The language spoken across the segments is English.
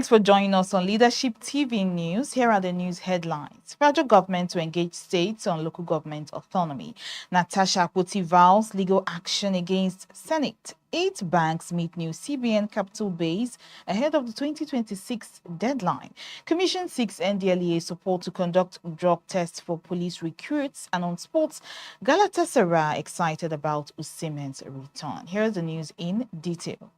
Thanks for joining us on Leadership TV News. Here are the news headlines. Federal government to engage states on local government autonomy. Natasha Vows legal action against Senate. 8 banks meet new CBN capital base ahead of the 2026 deadline. Commission seeks NDLEA support to conduct drug tests for police recruits. And on sports, Galatasaray excited about Osimhen's return. Here's the news in detail.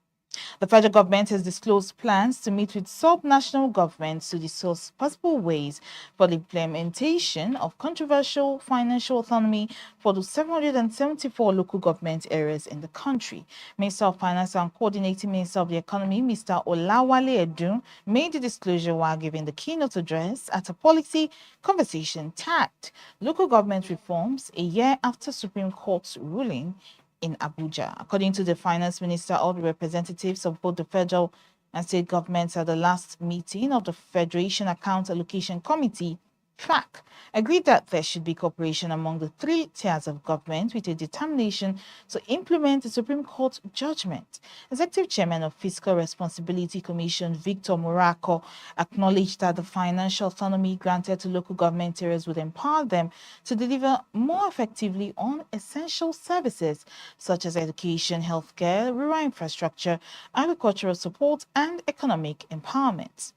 The federal government has disclosed plans to meet with sub-national governments to discuss possible ways for the implementation of controversial financial autonomy for the 774 local government areas in the country. Minister of Finance and Coordinating Minister of the Economy, Mr. Olawale Edun, made the disclosure while giving the keynote address at a policy conversation tagged Local Government Reforms a year after Supreme Court's ruling in Abuja. According to the finance minister, all the representatives of both the federal and state governments at the last meeting of the Federation Account Allocation Committee, FAC, agreed that there should be cooperation among the 3 tiers of government with a determination to implement the Supreme Court judgment. Executive Chairman of Fiscal Responsibility Commission, Victor Morako, acknowledged that the financial autonomy granted to local government areas would empower them to deliver more effectively on essential services such as education, healthcare, rural infrastructure, agricultural support, and economic empowerment.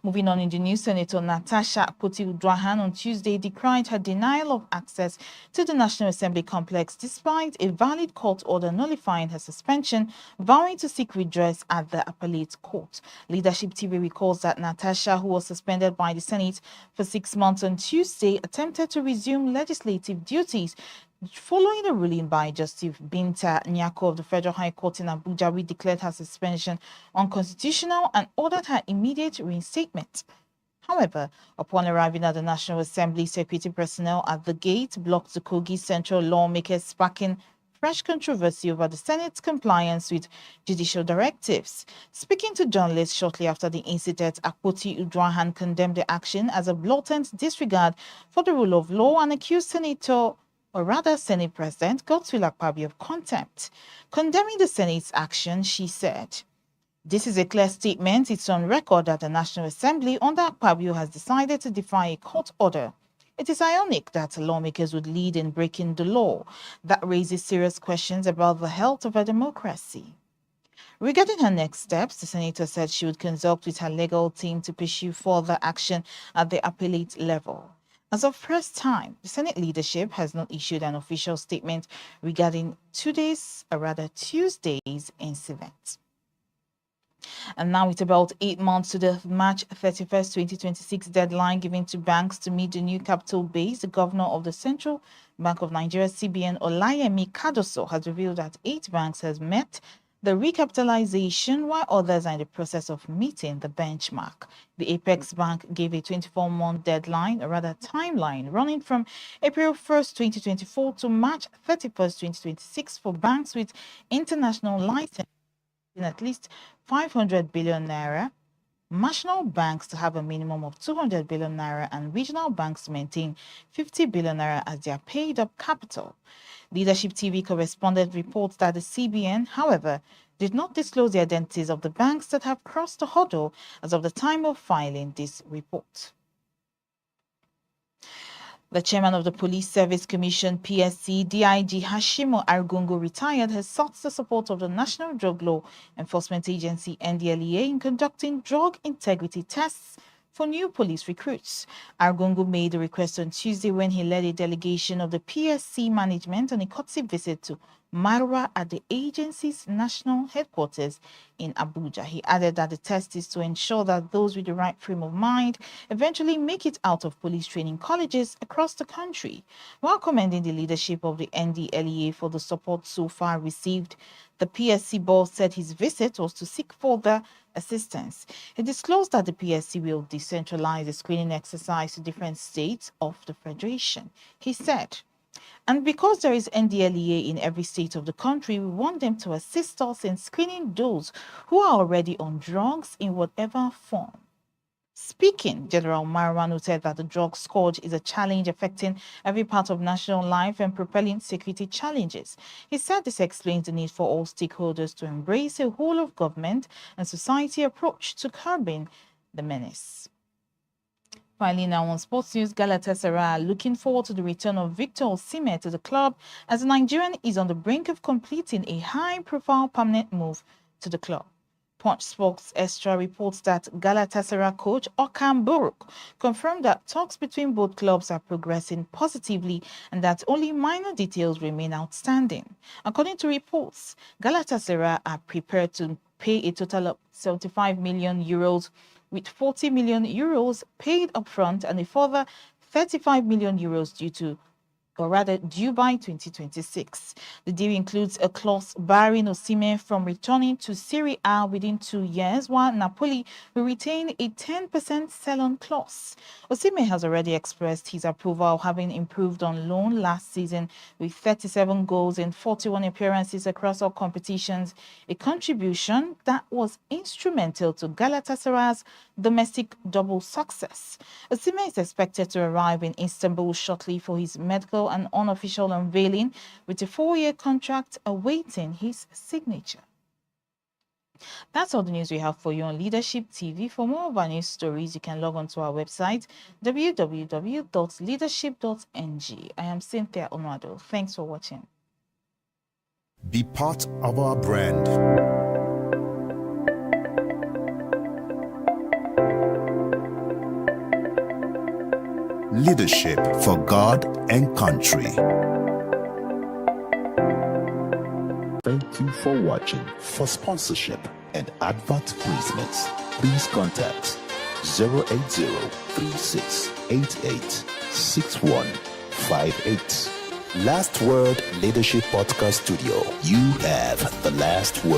Moving on in the news, Senator Natasha Vows on Tuesday decried her denial of access to the National Assembly complex despite a valid court order nullifying her suspension, vowing to seek redress at the appellate court. Leadership TV recalls that Natasha, who was suspended by the Senate for 6 months on Tuesday, attempted to resume legislative duties following a ruling by Justice Binta Nyako of the Federal High Court in Abuja, which declared her suspension unconstitutional and ordered her immediate reinstatement. However, upon arriving at the National Assembly, security personnel at the gate blocked the Kogi Central lawmakers, sparking fresh controversy over the Senate's compliance with judicial directives. Speaking to journalists shortly after the incident, Akpoti-Uduaghan condemned the action as a blatant disregard for the rule of law and accused Senate President Godswill Akpabio of contempt. Condemning the Senate's action, she said, "This is a clear statement. It's on record that the National Assembly under Akpabio has decided to defy a court order. It is ironic that lawmakers would lead in breaking the law. That raises serious questions about the health of a democracy." Regarding her next steps, the senator said she would consult with her legal team to pursue further action at the appellate level. As of first time, the Senate leadership has not issued an official statement regarding Tuesday's incident. And now it's about 8 months to the March 31st, 2026 deadline given to banks to meet the new capital base. The governor of the Central Bank of Nigeria, CBN, Olayemi Kadoso, has revealed that 8 banks has met the recapitalization, while others are in the process of meeting the benchmark. The Apex Bank gave a 24-month deadline, or rather timeline, running from April 1st, 2024 to March 31st, 2026 for banks with international license in at least 500 billion naira, national banks to have a minimum of 200 billion naira, and regional banks to maintain 50 billion naira as their paid-up capital. Leadership TV correspondent reports that the CBN, however, did not disclose the identities of the banks that have crossed the hurdle as of the time of filing this report. The chairman of the Police Service Commission, PSC, DIG Hashimo Argungu, retired, has sought the support of the National Drug Law Enforcement Agency, NDLEA, in conducting drug integrity tests for new police recruits. Argungu made the request on Tuesday when he led a delegation of the PSC management on a courtesy visit to Marwa at the agency's national headquarters in Abuja. He added that the test is to ensure that those with the right frame of mind eventually make it out of police training colleges across the country. While commending the leadership of the NDLEA for the support so far received, the PSC boss said his visit was to seek further assistance. He disclosed that the PSC will decentralize the screening exercise to different states of the Federation. He said, "And because there is NDLEA in every state of the country, we want them to assist us in screening those who are already on drugs in whatever form." Speaking, General Marwan said that the drug scourge is a challenge affecting every part of national life and propelling security challenges. He said this explains the need for all stakeholders to embrace a whole of government and society approach to curbing the menace. Finally, now on sports news, Galatasaray are looking forward to the return of Victor Osimhen to the club as the Nigerian is on the brink of completing a high-profile permanent move to the club. Punch Sports Extra reports that Galatasaray coach Okan Buruk confirmed that talks between both clubs are progressing positively and that only minor details remain outstanding. According to reports, Galatasaray are prepared to pay a total of 75 million euros, with 40 million euros paid upfront and a further 35 million euros due by 2026. The deal includes a clause barring Osimhen from returning to Serie A within 2 years, while Napoli will retain a 10% sell-on clause. Osimhen has already expressed his approval, having improved on loan last season with 37 goals in 41 appearances across all competitions, a contribution that was instrumental to Galatasaray's domestic double success. Osimhen is expected to arrive in Istanbul shortly for his medical and unofficial unveiling, with a 4-year contract awaiting his signature. That's all the news we have for you on Leadership TV. For more of our news stories, you can log on to our website, www.leadership.ng. I am Cynthia Onwado. Thanks for watching. Be part of our brand. Leadership for God and country. Thank you for watching. For sponsorship and advert placements, please contact 080-3688-6158. Last Word Leadership Podcast Studio. You have the last word.